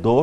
2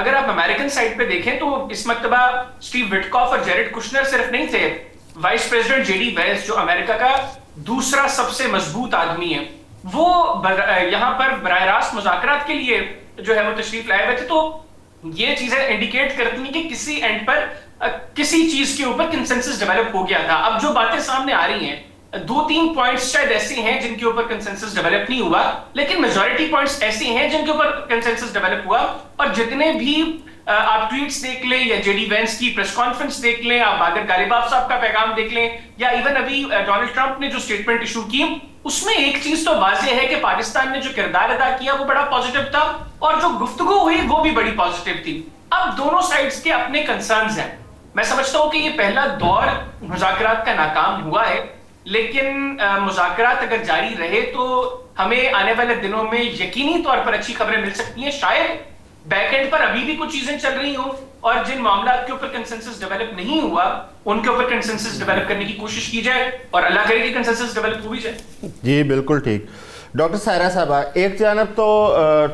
اگر آپ American side پہ دیکھیں تو اس مرتبہ اسٹیو وٹکاف اور جیریڈ کشنر صرف نہیں تھے, vice president J D Vance جو امریکہ کا دوسرا سب سے مضبوط آدمی ہے, وہ یہاں پر براہ راست مذاکرات کے لیے جو ہے وہ تشریف لائے ہوئے تھے. تو یہ چیزیں انڈیکیٹ کرتی ہیں کہ کسی اینڈ پر کسی چیز کے اوپر کنسنسس ڈیولپ ہو گیا تھا. اب جو باتیں سامنے آ رہی ہیں 2-3 پوائنٹس شاید ایسے ہیں جن کے اوپر کنسنسس ڈیولپ نہیں ہوا, لیکن میجورٹی پوائنٹس ایسے ہیں جن کے اوپر کنسنسس ڈیولپ ہوا. اور جتنے بھی آپ ٹویٹس دیکھ لیں یا جے ڈی وینس کی پریس کانفرنس دیکھ لیں, آپ باقر غالباف صاحب کا پیغام دیکھ لیں, یا ایون ابھی ڈونلڈ ٹرمپ نے جو سٹیٹمنٹ ایشو کی, اس میں ایک چیز تو واضح ہے کہ پاکستان نے جو کردار ادا کیا وہ بڑا پازیٹیو تھا, اور جو گفتگو ہوئی وہ بھی بڑی پازیٹیو تھی. اب دونوں سائڈز کے اپنے کنسرنز ہیں. میں سمجھتا ہوں کہ یہ پہلا دور مذاکرات کا ناکام ہوا ہے, لیکن مذاکرات اگر جاری رہے تو ہمیں آنے والے دنوں میں یقینی طور پر اچھی خبریں مل سکتی ہیں. شاید بیک اینڈ پر ابھی بھی کچھ چیزیں چل رہی ہوں, اور جن معاملات کے اوپر کنسنسس ڈیولپ نہیں ہوا ان کے اوپر کنسنسس ڈیولپ کرنے کی کوشش کی جائے, اور اللہ کرے کہ کنسنسس ڈیولپ ہو بھی جائے. جی بالکل ٹھیک. ڈاکٹر سائرہ صاحبہ, ایک جانب تو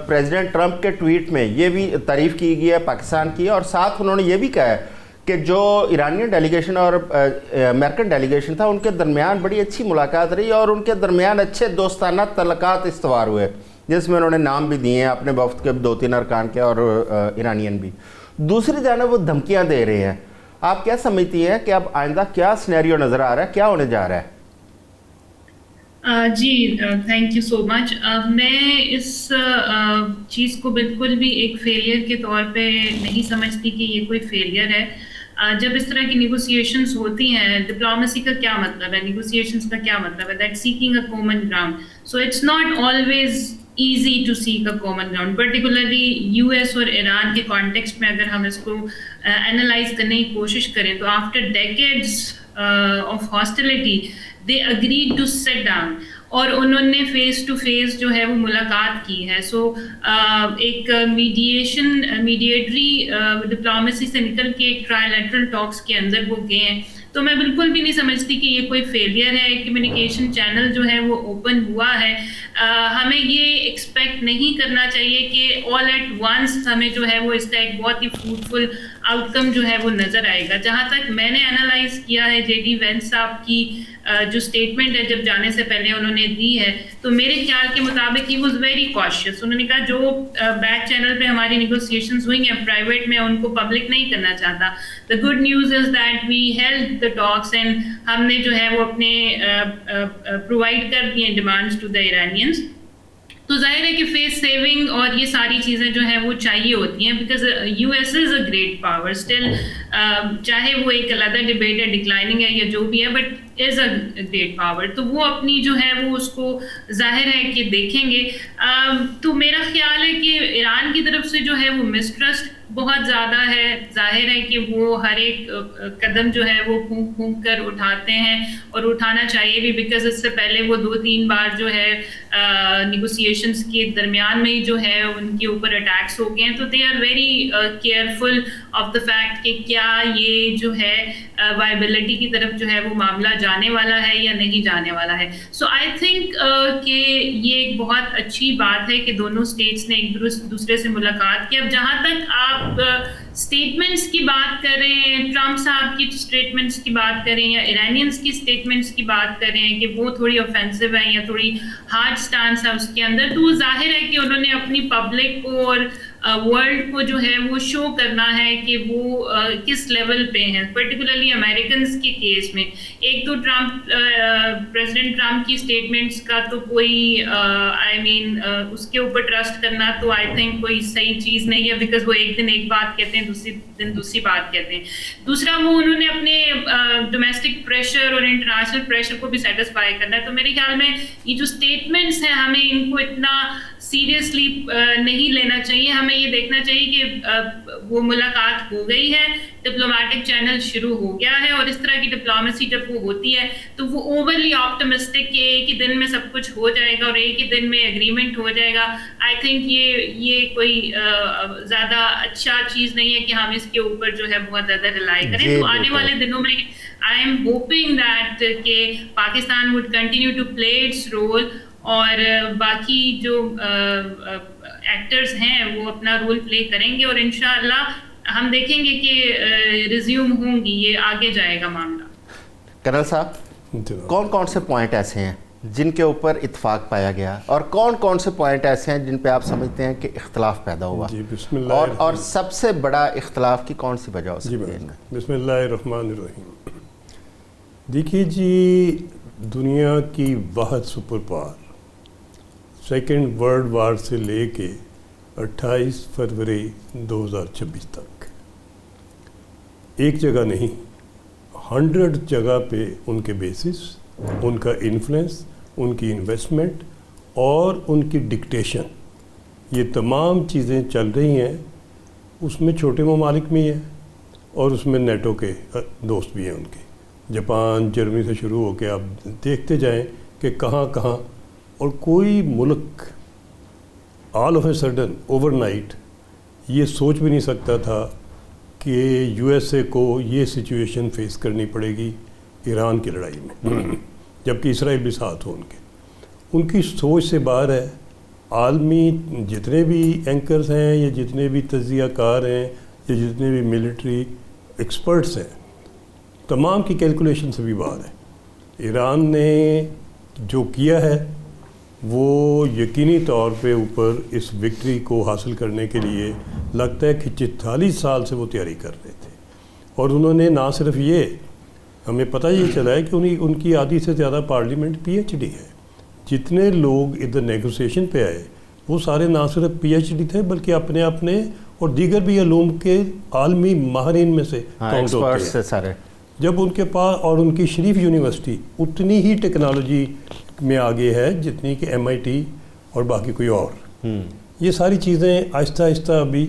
پریزیڈنٹ ٹرمپ کے ٹویٹ میں یہ بھی تعریف کی گئی ہے پاکستان کی, اور ساتھ انہوں نے یہ بھی کہا ہے کہ جو ایرانین ڈیلیگیشن اور امریکن ڈیلیگیشن تھا ان کے درمیان بڑی اچھی ملاقات رہی, اور ان کے درمیان اچھے دوستانہ تعلقات استوار ہوئے, جس میں انہوں نے نام بھی دیے ہیں اپنے وفد کے 2-3 ارکان کے اور ایرانین بھی. دوسری جانب وہ دھمکیاں دے رہے ہیں. آپ کیا سمجھتی ہیں کہ اب آئندہ کیا سینیریو نظر آ رہا ہے, کیا ہونے جا رہا ہے؟ جی تھینک یو سو مچ. میں اس چیز کو بالکل بھی ایک فیلئر کے طور پہ نہیں سمجھتی کہ یہ کوئی فیلئر ہے. جب اس طرح کی نیگوسیشنز ہوتی ہیں, ڈپلومیسی کا کیا مطلب ہے, نیگوسیشنز کا کیا مطلب ہے, that seeking a common ground. So it's not always easy to seek a common ground, particularly U S اور ایران کے کانٹیکسٹ میں اگر ہم اس کو اینالائز کرنے کی کوشش کریں تو after decades of hostility they agreed to sit down, اور انہوں نے فیس ٹو فیس جو ہے وہ ملاقات کی ہے. سو ایک میڈیٹری ڈپلومیسی سے نکل کے ایک ٹرائلیٹرل ٹاکس کے اندر وہ گئے ہیں. تو میں بالکل بھی نہیں سمجھتی کہ یہ کوئی فیلئر ہے. کمیونیکیشن چینل جو ہے وہ اوپن ہوا ہے. ہمیں یہ ایکسپیکٹ نہیں کرنا چاہیے کہ آل ایٹ ونس ہمیں جو ہے وہ اس کا ایک بہت ہی فروٹفل آؤٹ کم جو ہے وہ نظر آئے گا. جہاں تک میں نے انالائز کیا ہے جے ڈی وینس صاحب کی جو اسٹیٹمنٹ ہے جب جانے سے پہلے انہوں نے دی ہے, تو میرے خیال کے مطابق ہی واز ویری کاشیس. انہوں نے کہا جو بیک چینل پہ ہماری نیگوسیشنز ہوئی ہیں پرائیویٹ میں, ان کو پبلک نہیں کرنا چاہتا. The good news is that we held the talks, and ہم نے جو ہے وہ اپنے پرووائڈ کر دیے ڈیمانڈس ٹو دا ایرانینس. تو ظاہر ہے کہ فیس سیونگ اور یہ ساری چیزیں جو ہیں وہ چاہیے ہوتی ہیں, because U S is a great power still, چاہے وہ ایک علیحدہ ڈبیٹ ہے, ڈکلائننگ ہے یا جو بھی ہے, but is a great power. تو وہ اپنی جو ہے وہ اس کو ظاہر ہے کہ دیکھیں گے. تو میرا خیال ہے کہ ایران کی طرف سے جو ہے وہ مسٹرسٹ بہت زیادہ ہے. ظاہر ہے کہ وہ ہر ایک قدم جو ہے وہ پھونک پھونک کر اٹھاتے ہیں, اور اٹھانا چاہیے بھی, بیکاز اس سے پہلے وہ 2-3 بار جو ہے نیگوسیشنز کے درمیان میں ہی جو ہے ان کے اوپر اٹیکس ہو گئے ہیں. تو they are very careful of the fact کہ کیا یہ جو ہے وائبلٹی کی طرف جو ہے وہ معاملہ جانے والا ہے یا نہیں جانے والا ہے. سو آئی تھنک کہ یہ ایک بہت اچھی بات ہے کہ دونوں اسٹیٹس نے ایک دوسرے سے ملاقات کی. اب جہاں تک آپ اسٹیٹمنٹس کی بات کریں, ٹرمپ صاحب کی اسٹیٹمنٹس کی بات کریں یا ایرانینس کی اسٹیٹمنٹس کی بات کریں کہ وہ تھوڑی آفینسو ہیں یا تھوڑی ہارڈ سٹانس ہے اس کے اندر, تو وہ ظاہر ہے کہ انہوں نے اپنی پبلک کو اور ورلڈ کو جو ہے وہ شو کرنا ہے کہ وہ کس لیول پہ ہیں. پرٹیکولرلی امریکنس کے کیس میں ایک تو پریزیڈنٹ ٹرمپ کی اسٹیٹمنٹس کا تو کوئی اس کے اوپر ٹرسٹ کرنا تو آئی تھنک کوئی صحیح چیز نہیں ہے, بیکاز وہ ایک دن ایک بات کہتے ہیں, دوسری دن دوسری بات کہتے ہیں. دوسرا وہ انہوں نے اپنے ڈومیسٹک پریشر اور انٹرنیشنل پریشر کو بھی سیٹسفائی کرنا ہے. تو میرے خیال میں یہ جو اسٹیٹمنٹس ہیں ہمیں ان کو اتنا سیریسلی نہیں لینا چاہیے. ہمیں یہ دیکھنا چاہیے کہ وہ ملاقات ہو گئی ہے, ڈپلومیٹک چینل شروع ہو گیا ہے, اور اس طرح کی ڈپلومیسی جب وہ ہوتی ہے تو وہ اوورلی آپٹمسٹک کہ ایک ہی دن میں سب کچھ ہو جائے گا اور ایک ہی دن میں ایگریمنٹ ہو جائے گا, آئی تھنک یہ کوئی زیادہ اچھا چیز نہیں ہے کہ ہم اس کے اوپر جو ہے بہت زیادہ ریلائی کریں. تو آنے والے دنوں میں آئی ایم ہوپنگ دیٹ کہ Pakistan would continue to play its role, اور باقی جو ایکٹرز ہیں وہ اپنا رول پلے کریں گے اور انشاءاللہ ہم دیکھیں گے کہ ریزیوم ہوں گی، یہ آگے جائے گا معاملہ۔ کرنل صاحب، کون کون سے پوائنٹ ایسے ہیں جن کے اوپر اتفاق پایا گیا اور کون کون سے پوائنٹ ایسے ہیں جن پہ آپ سمجھتے ہیں کہ اختلاف پیدا ہوا؟ جی بسم اللہ اور سب سے بڑا اختلاف کی کون سی وجہ ہو سکتی ہے؟ بسم اللہ الرحمن الرحیم۔ دیکھیے جی، دنیا کی واحد super power second world war سے لے کے 28 فروری 2026 تک ایک جگہ نہیں، 100 جگہ پہ ان کے بیسس، ان کا انفلوئنس، ان کی انویسٹمنٹ اور ان کی ڈکٹیشن، یہ تمام چیزیں چل رہی ہیں۔ اس میں چھوٹے ممالک بھی ہیں اور اس میں نیٹو کے دوست بھی ہیں، ان کے جاپان، جرمنی سے شروع ہو کے آپ دیکھتے جائیں کہ کہاں کہاں، اور کوئی ملک all of a sudden overnight یہ سوچ بھی نہیں سکتا تھا کہ یو ایس اے کو یہ سچویشن فیس کرنی پڑے گی ایران کی لڑائی میں، جبکہ اسرائیل بھی ساتھ ہو ان کے۔ ان کی سوچ سے باہر ہے۔ عالمی جتنے بھی اینکرز ہیں یا جتنے بھی تجزیہ کار ہیں یا جتنے بھی ملٹری ایکسپرٹس ہیں، تمام کی کیلکولیشن سے بھی باہر ہے۔ ایران نے جو کیا ہے وہ یقینی طور پہ اوپر اس وکٹری کو حاصل کرنے کے لیے لگتا ہے کہ 44 سال سے وہ تیاری کر رہے تھے، اور انہوں نے نہ صرف یہ، ہمیں پتہ یہ چلا ہے کہ ان کی آدھی سے زیادہ پارلیمنٹ پی ایچ ڈی ہے۔ جتنے لوگ ادھر نیگوسیشن پہ آئے وہ سارے نہ صرف پی ایچ ڈی تھے بلکہ اپنے اپنے اور دیگر بھی علوم کے عالمی ماہرین میں سے کاؤنٹ ہوتے ہیں۔ جب ان کے پاس اور ان کی شریف یونیورسٹی اتنی ہی ٹیکنالوجی میں آگے ہے جتنی کہ MIT اور باقی کوئی اور، یہ ساری چیزیں آہستہ آہستہ ابھی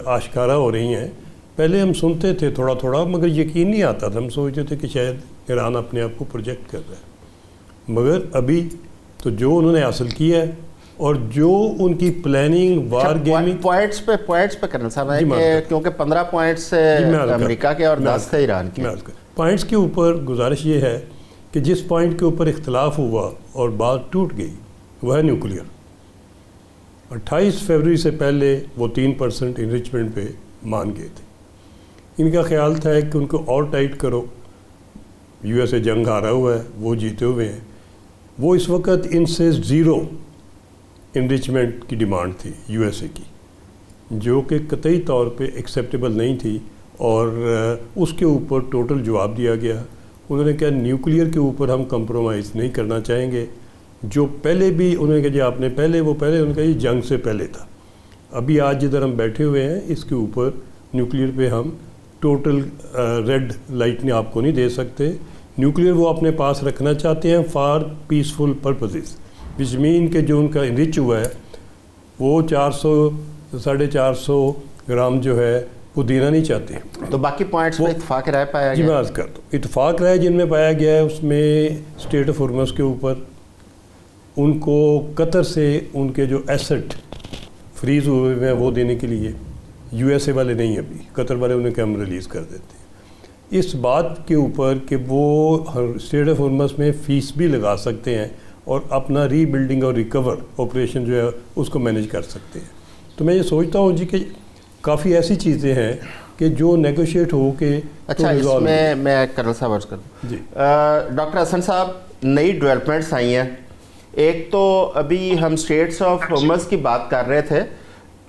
آشکارا ہو رہی ہیں۔ پہلے ہم سنتے تھے تھوڑا تھوڑا، مگر یقین نہیں آتا تھا، ہم سوچتے تھے کہ شاید ایران اپنے آپ کو پروجیکٹ کر رہا ہے، مگر ابھی تو جو انہوں نے حاصل کیا ہے اور جو ان کی پلاننگ وار گیمنگ پوائنٹس پہ کرنا صاحب ہے کہ کیونکہ 15 پوائنٹس امریکہ کے اور 10 تھے ایران کے۔ پوائنٹس کے اوپر گزارش یہ ہے کہ جس پوائنٹ کے اوپر اختلاف ہوا اور بات ٹوٹ گئی وہ ہے نیوکلیئر۔ 28 فروری سے پہلے وہ 3% انریچمنٹ پہ مان گئے تھے۔ ان کا خیال تھا کہ ان کو اور ٹائٹ کرو، یو ایس اے جنگ ہارا ہوا ہے، وہ جیتے ہوئے ہیں، وہ اس وقت ان سے 0 انریچمنٹ کی ڈیمانڈ تھی یو ایس اے کی، جو کہ قطعی طور پہ ایکسیپٹیبل نہیں تھی، اور اس کے اوپر ٹوٹل جواب دیا گیا۔ انہوں نے کہا نیوکلیئر کے اوپر ہم کمپرومائز نہیں کرنا چاہیں گے۔ جو پہلے بھی انہوں نے کہا جی آپ نے پہلے انہوں نے کہا یہ جنگ سے پہلے تھا، ابھی آج جدھر ہم بیٹھے ہوئے ہیں اس کے اوپر نیوکلیئر پہ ہم ٹوٹل ریڈ لائٹ نے آپ کو نہیں دے سکتے۔ نیوکلیئر وہ اپنے پاس رکھنا چاہتے ہیں فار پیسفل پرپزز، وچ مین کہ جو ان کا انرچ ہوا ہے وہ 400-450 گرام جو ہے وہ دینا نہیں چاہتے ہیں۔ تو باقی پوائنٹس میں اتفاق رائے پایا گیا؟ جی میں عرض کر دوں، اتفاق رائے جن میں پایا گیا ہے اس میں اسٹیٹ آف ہرمز کے اوپر ان کو قطر سے ان کے جو ایسٹ فریز ہوئے ہیں وہ دینے کے لیے، یو ایس اے والے نہیں، ابھی قطر والے انہیں کہ ہم ریلیز کر دیتے ہیں۔ اس بات کے اوپر کہ وہ اسٹیٹ آف ہرمز میں فیس بھی لگا سکتے ہیں اور اپنا ری بلڈنگ اور ریکور آپریشن جو ہے اس کو مینیج کر سکتے ہیں۔ تو میں یہ سوچتا ہوں جی کہ کافی ایسی چیزیں ہیں کہ جو نیگوشیٹ ہو کے۔ اچھا، اس میں کرنل صاحب عرض کر دوں جی، ڈاکٹر حسن صاحب، نئی ڈیولپمنٹس آئی ہیں۔ ایک تو ابھی ہم اسٹیٹس آف ہرمز کی بات کر رہے تھے،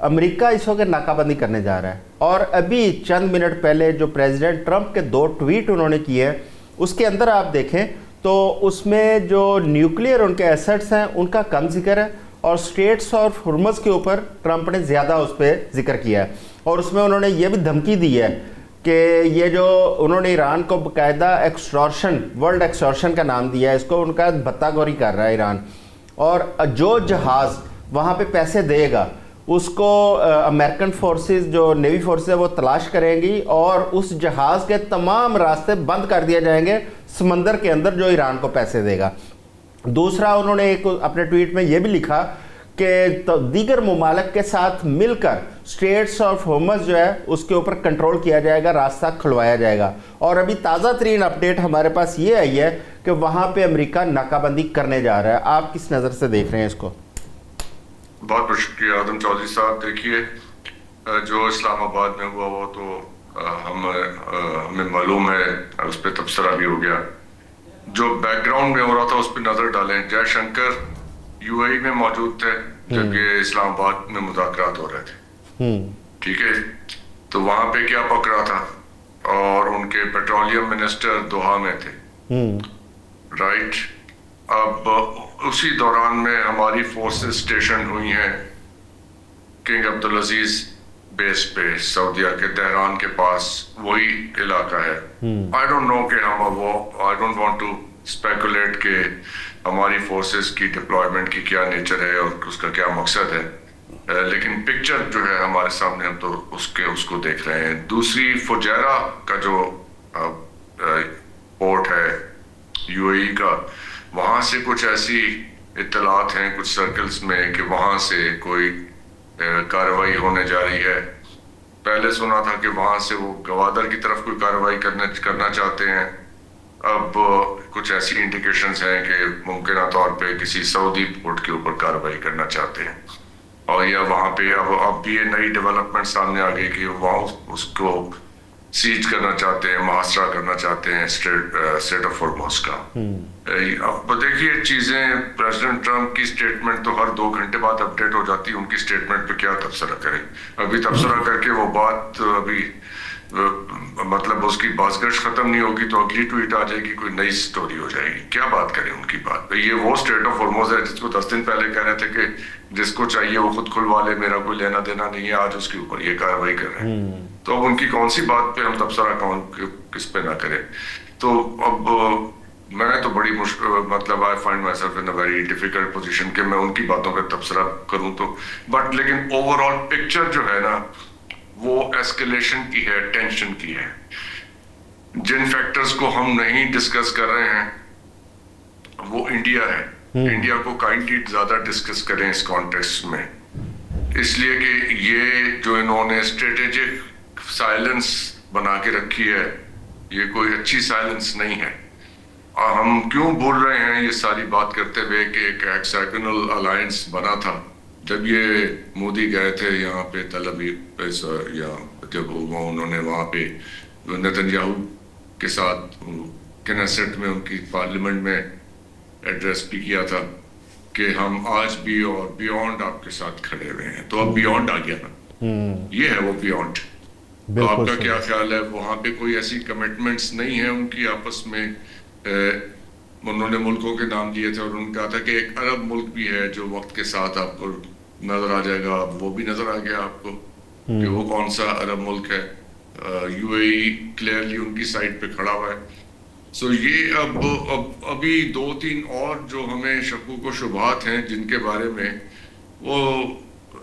امریکہ اس وقت ناکہ بندی کرنے جا رہا ہے، اور ابھی چند منٹ پہلے جو پریزیڈنٹ ٹرمپ کے 2 ٹویٹ انہوں نے کیے ہیں اس کے اندر آپ دیکھیں تو اس میں جو نیوکلیئر ان کے ایسٹس ہیں ان کا کم ذکر ہے، اور اسٹیٹس آف ہرمز کے اوپر ٹرمپ نے زیادہ اس پہ ذکر کیا ہے، اور اس میں انہوں نے یہ بھی دھمکی دی ہے کہ یہ جو انہوں نے ایران کو باقاعدہ ایکسٹورشن، ورلڈ ایکسٹورشن کا نام دیا ہے اس کو، ان کا بھتہ گوری کر رہا ہے ایران، اور جو جہاز وہاں پہ پیسے دے گا اس کو امریکن فورسز جو نیوی فورسز ہے وہ تلاش کریں گی، اور اس جہاز کے تمام راستے بند کر دیے جائیں گے سمندر کے اندر جو ایران کو پیسے دے گا۔ دوسرا انہوں نے ایک اپنے ٹویٹ میں یہ بھی لکھا کہ دیگر ممالک کے ساتھ مل کر اسٹیٹس آف ہرمز جو ہے اس کے اوپر کنٹرول کیا جائے گا، راستہ کھلوایا جائے گا۔ اور ابھی تازہ ترین اپڈیٹ ہمارے پاس یہ آئی ہے کہ وہاں پہ امریکہ ناکہ بندی کرنے جا رہا ہے۔ آپ کس نظر سے دیکھ رہے ہیں اس کو؟ بہت بہت شکریہ اعظم چودھری صاحب. دیکھیے جو اسلام آباد میں ہوا وہ تو ہمیں معلوم ہے, اس پہ تبصرہ بھی ہو گیا. جو بیک گراؤنڈ میں ہو رہا تھا اس پہ نظر ڈالیں. جے شنکر یو اے ای میں موجود تھے جب یہ اسلام آباد میں مذاکرات ہو رہے تھے, ٹھیک ہے, تو وہاں پہ کیا پکڑا تھا, اور ان کے پیٹرولیم منسٹر دوحہ میں تھے, رائٹ. اب اسی دوران میں ہماری فورسز اسٹیشن ہوئی ہیں کنگ عبدالعزیز بیس پہ سعودیہ کے تہران کے پاس, وہی علاقہ ہے. آئی ڈونٹ نو کہ ہم وہ I don't want to speculate کہ ہماری فورسز کی ڈپلائمنٹ کی کیا نیچر ہے اور اس کا کیا مقصد ہے, لیکن پکچر جو ہے ہمارے سامنے, ہم تو اس کو دیکھ رہے ہیں. دوسری فجیرہ کا جو پورٹ ہے یو اے ای کا, وہاں سے کچھ ایسی اطلاعات ہیں کچھ سرکلز میں کہ وہاں سے کوئی کارروائی ہونے جا رہی ہے. پہلے سنا تھا کہ وہاں سے وہ گوادر کی طرف کوئی کارروائی کرنا چاہتے ہیں. اب کچھ ایسی انڈیکیشنز ہیں کہ ممکنہ طور پہ کسی سعودی پورٹ کے اوپر کارروائی کرنا چاہتے ہیں, اور یا وہاں پہ اب یہ نئی ڈیولپمنٹ سامنے آ گئی کہ وہاں اس کو سیج کرنا چاہتے ہیں, محاصرہ کرنا چاہتے ہیں اسٹریٹ آف ہارموز کا. اب دیکھیے چیزیں, پریزیڈنٹ ٹرمپ کی اسٹیٹمنٹ تو ہر 2 گھنٹے بعد اپڈیٹ ہو جاتی ہے, ان کی اسٹیٹمنٹ پہ کیا تبصرہ کریں. ابھی تبصرہ کر کے وہ بات ابھی مطلب اس کی بازگشت ختم نہیں ہوگی تو اگلی ٹویٹ آ جائے گی, کوئی نئی سٹوری ہو جائے گی. کیا بات کریں ان کی بات پہ. یہ وہ اسٹریٹ آف ہارموز ہے جس کو 10 دن پہلے کہہ رہے تھے کہ جس کو چاہیے وہ خود کھلوا لے, میرا کوئی لینا دینا نہیں ہے, آج اس کے اوپر یہ کارروائی کر رہے ہیں. تو اب ان کی کون سی بات پہ ہم تبصرہ کس پہ نہ کریں. تو اب میں تو بڑی مطلب I find my self in a very difficult position کہ میں ان کی باتوں پہ تبصرہ کروں تو, بٹ لیکن اوور آل پکچر جو ہے نا وہ ایسکیلیشن کی ہے, ٹینشن کی ہے. جن فیکٹرز کو ہم نہیں ڈسکس کر رہے ہیں وہ انڈیا ہے. انڈیا کو کائنڈلی زیادہ ڈسکس کریں اس کانٹیکسٹ میں, اس لیے کہ یہ جو انہوں نے اسٹریٹجک سائلنس بنا کے رکھی ہے یہ کوئی اچھی سائلنس نہیں ہے. ہم کیوں بول رہے ہیں یہ ساری بات کرتے ہوئے کہ ایک ہیکساگونل الائنس بنا تھا جب یہ مودی گئے تھے یہاں پہ تل ابیب پہ, یا جب انہوں نے وہاں پہ نیتن یاہو کے ساتھ کنیسٹ میں ان کی پارلیمنٹ میں ایڈریس بھی کیا تھا کہ ہم آج بھی اور بیونڈ آپ کے ساتھ کھڑے ہوئے ہیں. تو اب بیونڈ آ گیا نا, یہ ہے وہ بیونڈ. تو آپ کا کیا خیال ہے, وہاں پہ کوئی ایسی کمٹمنٹس نہیں ہیں ان کی آپس میں؟ انہوں نے ملکوں کے نام دیے تھے اور انہوں نے کہا تھا کہ ایک عرب ملک بھی ہے جو وقت کے ساتھ آپ کو نظر آ جائے گا. وہ بھی نظر آ گیا آپ کو کہ وہ کون سا عرب ملک ہے. یو اے ای کلیئرلی ان کی سائڈ پہ کھڑا ہوا ہے. سو یہ ابھی 2-3 اور جو ہمیں شکوک و شبہات ہیں جن کے بارے میں وہ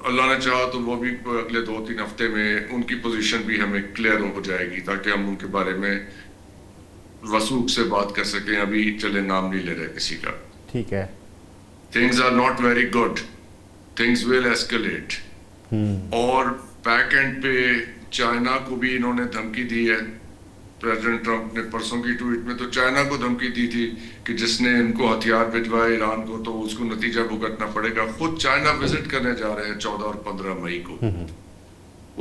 اللہ نے چاہا تو وہ بھی اگلے 2-3 ہفتے میں ان کی پوزیشن بھی ہمیں کلیئر ہو جائے گی تاکہ ہم ان کے بارے میں وثوق سے بات کر سکیں. ابھی چلے نام نہیں لے رہے کسی کا. ٹھیک ہے. Things are not very good. Things will escalate. اور بیک اینڈ پہ چائنا کو بھی انہوں نے دھمکی دی ہے. پریزیڈنٹ ٹرمپ نے پرسوں کی ٹویٹ میں تو چائنا کو دھمکی دی تھی کہ جس نے ان کو ہتھیار بھجوائے ایران کو تو اس کو نتیجہ بھگتنا پڑے گا. خود چائنا وزٹ کرنے جا رہے ہیں 14 اور 15 مئی کو.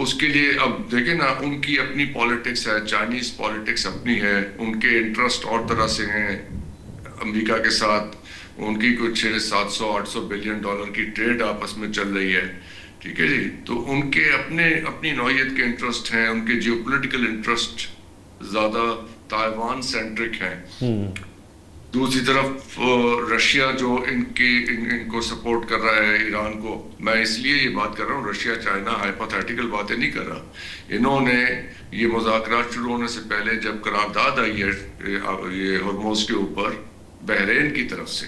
اس کے لیے اب دیکھیں نا ان کی اپنی پالیٹکس ہے, چائنیز پالیٹکس اپنی ہے, ان کے انٹرسٹ اور طرح سے ہیں امریکہ کے ساتھ. ان کی کچھ 700-800 بلین ڈالر کی ٹریڈ آپس میں چل رہی ہے, ٹھیک ہے جی. تو ان کے اپنی نوعیت کے انٹرسٹ ہیں. ان کے جیو پولیٹیکل انٹرسٹ زیادہ تائیوان سینٹرک ہیں. دوسری طرف رشیا جو ان کو سپورٹ کر رہا ہے ایران کو. میں اس لیے یہ بات کر رہا ہوں, رشیا چائنا ہائپوتھیٹیکل باتیں نہیں کر رہا. انہوں نے یہ مذاکرات شروع ہونے سے پہلے جب قرارداد آئی ہے یہ ہرموز کے اوپر بحرین کی طرف سے,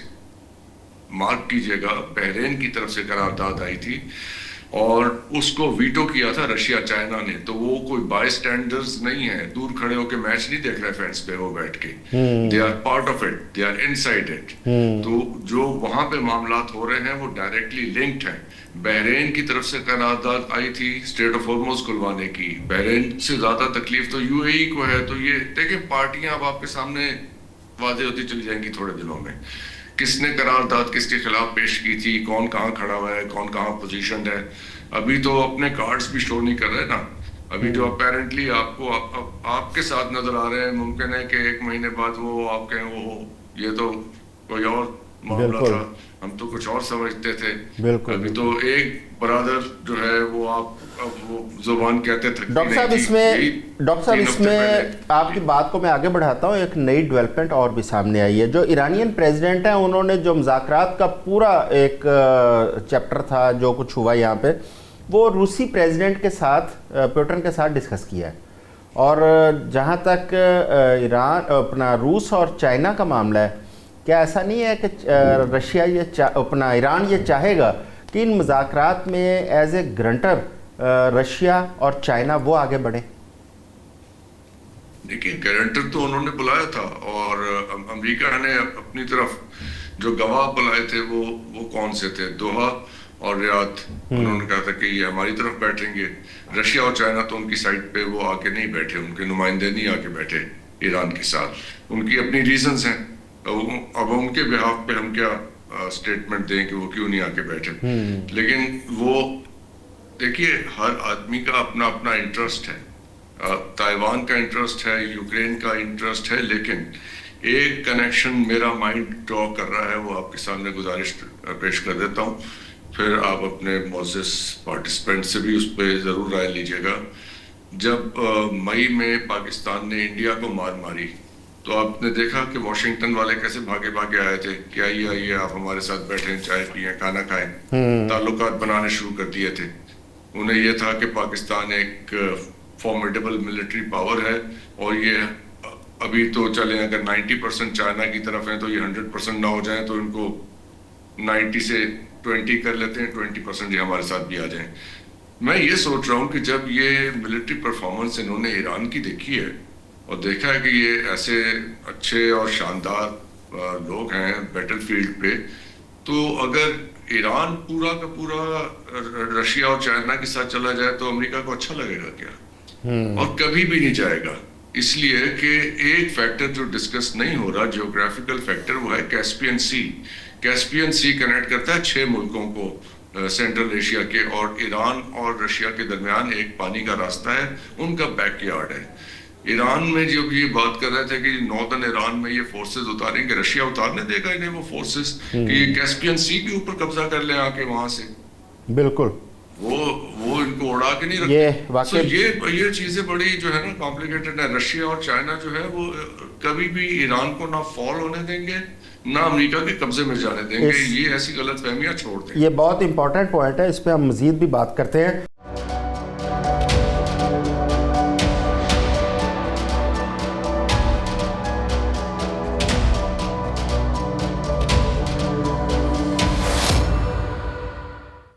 مارک کیجئے گا بحرین کی طرف سے قرارداد آئی تھی اور اس کو ویٹو کیا تھا رشیا چائنا نے. تو وہ کوئی بائی سٹینڈرز نہیں ہے, دور کھڑے ہو کے میچ نہیں دیکھ رہے فینس پہ وہ بیٹھ کے. They are part of it, they are inside it. تو جو وہاں پہ معاملات ہو رہے ہیں وہ ڈائریکٹلی لنکڈ ہیں. بحرین کی طرف سے قرارداد آئی تھی اسٹریٹ آف ہارموز کھلوانے کی. بحرین سے زیادہ تکلیف تو یو اے ای کو ہے. تو یہ دیکھیں پارٹیاں اب آپ کے سامنے واضح ہوتی چلی جائیں گی تھوڑے دنوں میں کس نے قرارداد کس کے خلاف پیش کی تھی, کون کہاں کھڑا ہوا ہے, کون کہاں پوزیشنڈ ہے. ابھی تو اپنے کارڈز بھی شو نہیں کر رہے نا. ابھی تو اپیرنٹلی آپ کو آپ کے ساتھ نظر آ رہے ہیں. ممکن ہے کہ 1 مہینے بعد وہ آپ کہیں وہ ہو, یہ تو کوئی اور معاملہ تھا, ہم تو کچھ اور سمجھتے تھے. ابھی تو ایک برادر جو ہے وہ آپ وہ زبان کہتے تھے. ڈاکٹر صاحب اس میں آپ کی بات کو میں آگے بڑھاتا ہوں. ایک نئی ڈیولپمنٹ اور بھی سامنے آئی ہے. جو ایرانین پریزیڈنٹ ہیں انہوں نے جو مذاکرات کا پورا ایک چیپٹر تھا جو کچھ ہوا یہاں پہ, وہ روسی پریزیڈنٹ کے ساتھ پیوٹن کے ساتھ ڈسکس کیا ہے. اور جہاں تک ایران اپنا روس اور چائنا کا معاملہ ہے, کیا ایسا نہیں ہے کہ رشیا اپنا ایران یہ چاہے گا کہ ان مذاکرات میں ایز اے گرنٹر رشیا اور چائنا وہ آگے بڑھیں؟ دیکھیے گارنٹر تو انہوں نے بلایا تھا, اور امریکہ نے اپنی طرف جو گواہ بلائے تھے وہ کون سے تھے؟ دوحہ اور ریاض. انہوں نے کہا تھا کہ یہ ہماری طرف بیٹھیں گے. رشیا اور چائنا تو ان کی سائڈ پہ وہ آ کے نہیں بیٹھے, ان کے نمائندے نہیں آ کے بیٹھے ایران کے ساتھ. ان کی اپنی ریزنز ہیں. اب ان کے بہاف پہ ہم کیا اسٹیٹمنٹ دیں کہ وہ کیوں نہیں آ کے بیٹھے. لیکن وہ دیکھیے ہر آدمی کا اپنا اپنا انٹرسٹ ہے. تائیوان کا انٹرسٹ ہے, یوکرین کا انٹرسٹ ہے, لیکن ایک کنیکشن میرا مائنڈ ڈرا کر رہا ہے, وہ آپ کے سامنے گزارش پیش کر دیتا ہوں, پھر آپ اپنے معزز پارٹیسپینٹ سے بھی اس پہ ضرور رائے لیجیے گا. جب مئی میں پاکستان نے انڈیا کو مار ماری تو آپ نے دیکھا کہ واشنگٹن والے کیسے بھاگے بھاگے آئے تھے کہ آئیے آپ ہمارے ساتھ بیٹھیں, چائے پئیں, کھانا کھائیں, تعلقات بنانے شروع کر دیے تھے. انہیں یہ تھا کہ پاکستان ایک فارمیڈیبل ملٹری پاور ہے, اور یہ ابھی تو چلیں اگر 90% چائنا کی طرف ہیں تو یہ 100% نہ ہو جائیں تو ان کو 90 سے 20 کر لیتے ہیں, 20% یہ ہمارے ساتھ بھی آ جائیں. میں یہ سوچ رہا ہوں کہ جب یہ ملٹری پرفارمنس انہوں نے ایران کی دیکھی ہے اور دیکھا ہے کہ یہ ایسے اچھے اور شاندار لوگ ہیں بیٹل فیلڈ پہ, تو اگر ایران پورا کا پورا رشیا اور چائنا کے ساتھ چلا جائے تو امریکہ کو اچھا لگے گا کیا؟ اور کبھی بھی نہیں جائے گا. اس لیے کہ ایک فیکٹر جو ڈسکس نہیں ہو رہا, جیوگرافیکل فیکٹر, وہ ہے کیسپین سی. کیسپین سی کنیکٹ کرتا ہے 6 ملکوں کو سینٹرل ایشیا کے, اور ایران اور رشیا کے درمیان ایک پانی کا راستہ ہے, ان کا بیک یارڈ ہے. ایران میں جب یہ بات کر رہے تھے کہ ناردرن ایران میں یہ فورسز اتاریں گے, رشیا اتارنے دے گا انہیں وہ فورسز کہ یہ کیسپین سی کے اوپر قبضہ کر لیں آ کے وہاں سے؟ بالکل, وہ ان کو اڑا کے نہیں رکھتے. یہ چیزیں بڑی جو ہے نا کمپلیکیٹڈ ہے. رشیا اور چائنا جو ہے وہ کبھی بھی ایران کو نہ فال ہونے دیں گے نہ امریکہ کے قبضے میں جانے دیں گے. یہ ایسی غلط فہمیاں چھوڑ دیں. یہ بہت امپورٹنٹ پوائنٹ ہے, اس پہ ہم مزید بھی بات کرتے ہیں.